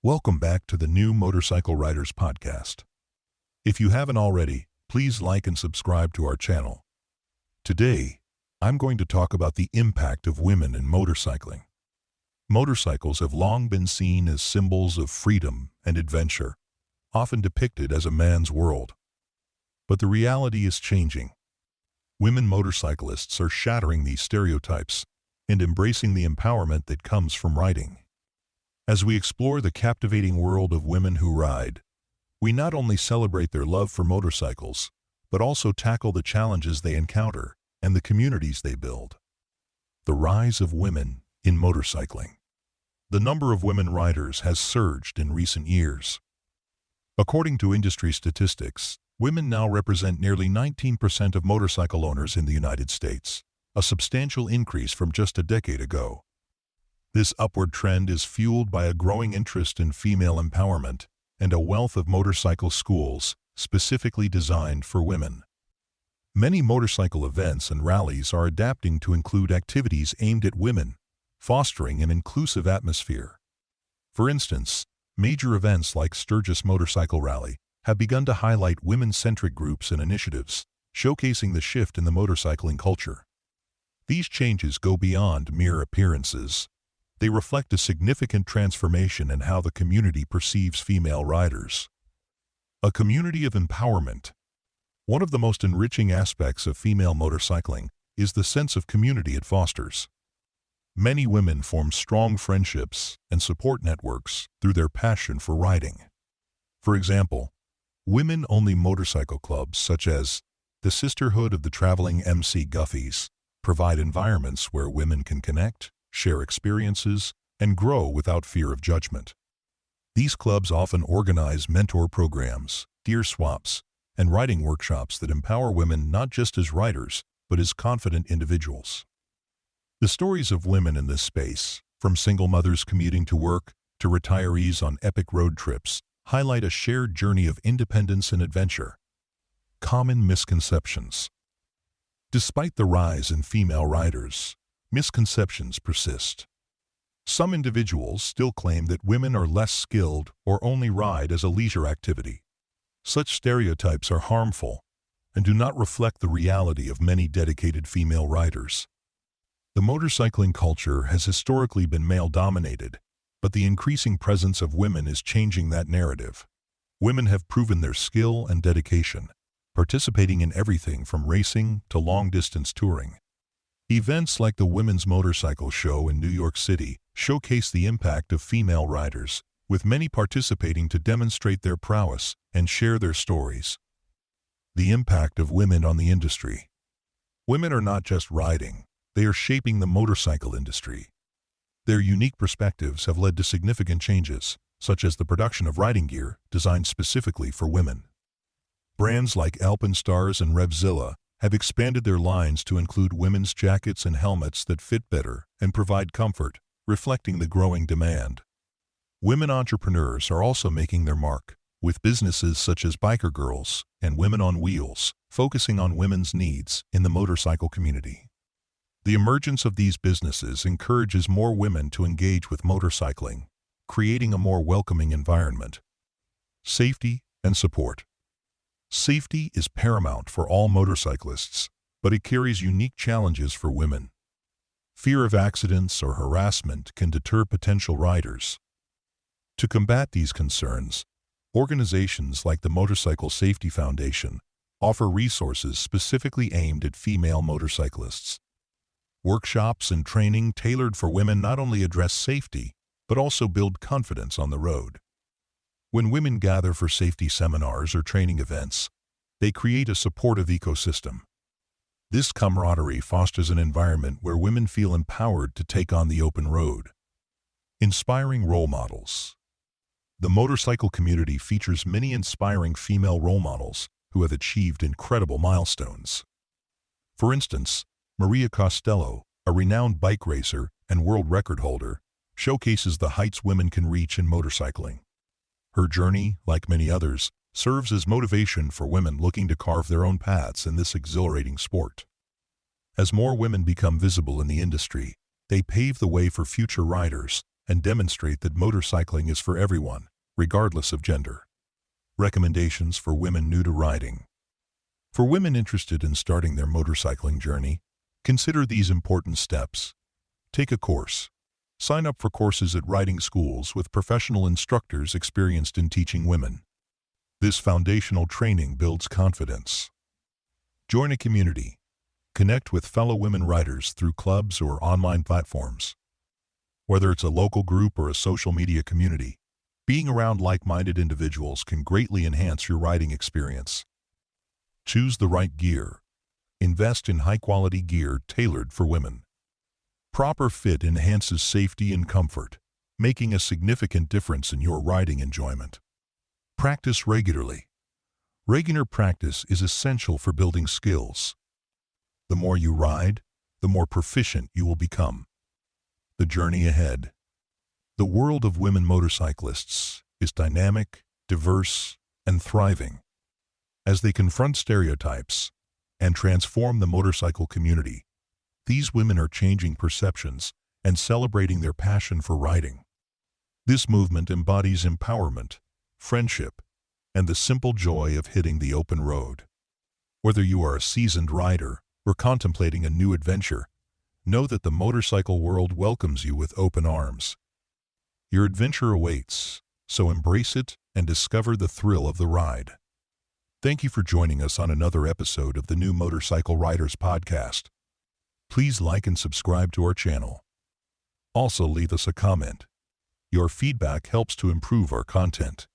Welcome back to the New Motorcycle Riders podcast. If you haven't already, please like and subscribe to our channel. Today, I'm going to talk about the impact of women in motorcycling. Motorcycles have long been seen as symbols of freedom and adventure, often depicted as a man's world. But the reality is changing. Women motorcyclists are shattering these stereotypes and embracing the empowerment that comes from riding. As we explore the captivating world of women who ride, we not only celebrate their love for motorcycles, but also tackle the challenges they encounter and the communities they build. The rise of women in motorcycling. The number of women riders has surged in recent years. According to industry statistics, women now represent nearly 19% of motorcycle owners in the United States, a substantial increase from just a decade ago. This upward trend is fueled by a growing interest in female empowerment and a wealth of motorcycle schools specifically designed for women. Many motorcycle events and rallies are adapting to include activities aimed at women, fostering an inclusive atmosphere. For instance, major events like Sturgis Motorcycle Rally have begun to highlight women-centric groups and initiatives, showcasing the shift in the motorcycling culture. These changes go beyond mere appearances. They reflect a significant transformation in how the community perceives female riders. A community of empowerment. One of the most enriching aspects of female motorcycling is the sense of community it fosters. Many women form strong friendships and support networks through their passion for riding. For example, women-only motorcycle clubs such as the Sisterhood of the Traveling MC Guffies provide environments where women can connect, share experiences, and grow without fear of judgment. These clubs often organize mentor programs, gear swaps, and riding workshops that empower women not just as riders, but as confident individuals. The stories of women in this space, from single mothers commuting to work to retirees on epic road trips, highlight a shared journey of independence and adventure. Common misconceptions. Despite the rise in female riders, misconceptions persist. Some individuals still claim that women are less skilled or only ride as a leisure activity. Such stereotypes are harmful and do not reflect the reality of many dedicated female riders. The motorcycling culture has historically been male-dominated, but the increasing presence of women is changing that narrative. Women have proven their skill and dedication, participating in everything from racing to long-distance touring. Events like the Women's Motorcycle Show in New York City showcase the impact of female riders, with many participating to demonstrate their prowess and share their stories. The impact of women on the industry. Women are not just riding, they are shaping the motorcycle industry. Their unique perspectives have led to significant changes, such as the production of riding gear designed specifically for women. Brands like Alpenstars and Revzilla have expanded their lines to include women's jackets and helmets that fit better and provide comfort, reflecting the growing demand. Women entrepreneurs are also making their mark, with businesses such as Biker Girls and Women on Wheels focusing on women's needs in the motorcycle community. The emergence of these businesses encourages more women to engage with motorcycling, creating a more welcoming environment. Safety and support. Safety is paramount for all motorcyclists, but it carries unique challenges for women. Fear of accidents or harassment can deter potential riders. To combat these concerns, organizations like the Motorcycle Safety Foundation offer resources specifically aimed at female motorcyclists. Workshops and training tailored for women not only address safety, but also build confidence on the road. When women gather for safety seminars or training events, they create a supportive ecosystem. This camaraderie fosters an environment where women feel empowered to take on the open road. Inspiring role models. The motorcycle community features many inspiring female role models who have achieved incredible milestones. For instance, Maria Costello, a renowned bike racer and world record holder, showcases the heights women can reach in motorcycling. Her journey, like many others, serves as motivation for women looking to carve their own paths in this exhilarating sport. As more women become visible in the industry, they pave the way for future riders and demonstrate that motorcycling is for everyone, regardless of gender. Recommendations for women new to riding. For women interested in starting their motorcycling journey, consider these important steps. Take a course. Sign up for courses at riding schools with professional instructors experienced in teaching women. This foundational training builds confidence. Join a community. Connect with fellow women riders through clubs or online platforms. Whether it's a local group or a social media community, being around like-minded individuals can greatly enhance your riding experience. Choose the right gear. Invest in high-quality gear tailored for women. Proper fit enhances safety and comfort, making a significant difference in your riding enjoyment. Practice regularly. Regular practice is essential for building skills. The more you ride, the more proficient you will become. The journey ahead. The world of women motorcyclists is dynamic, diverse, and thriving. As they confront stereotypes and transform the motorcycle community, these women are changing perceptions and celebrating their passion for riding. This movement embodies empowerment, friendship, and the simple joy of hitting the open road. Whether you are a seasoned rider or contemplating a new adventure, know that the motorcycle world welcomes you with open arms. Your adventure awaits, so embrace it and discover the thrill of the ride. Thank you for joining us on another episode of the New Motorcycle Riders Podcast. Please like and subscribe to our channel. Also, leave us a comment. Your feedback helps to improve our content.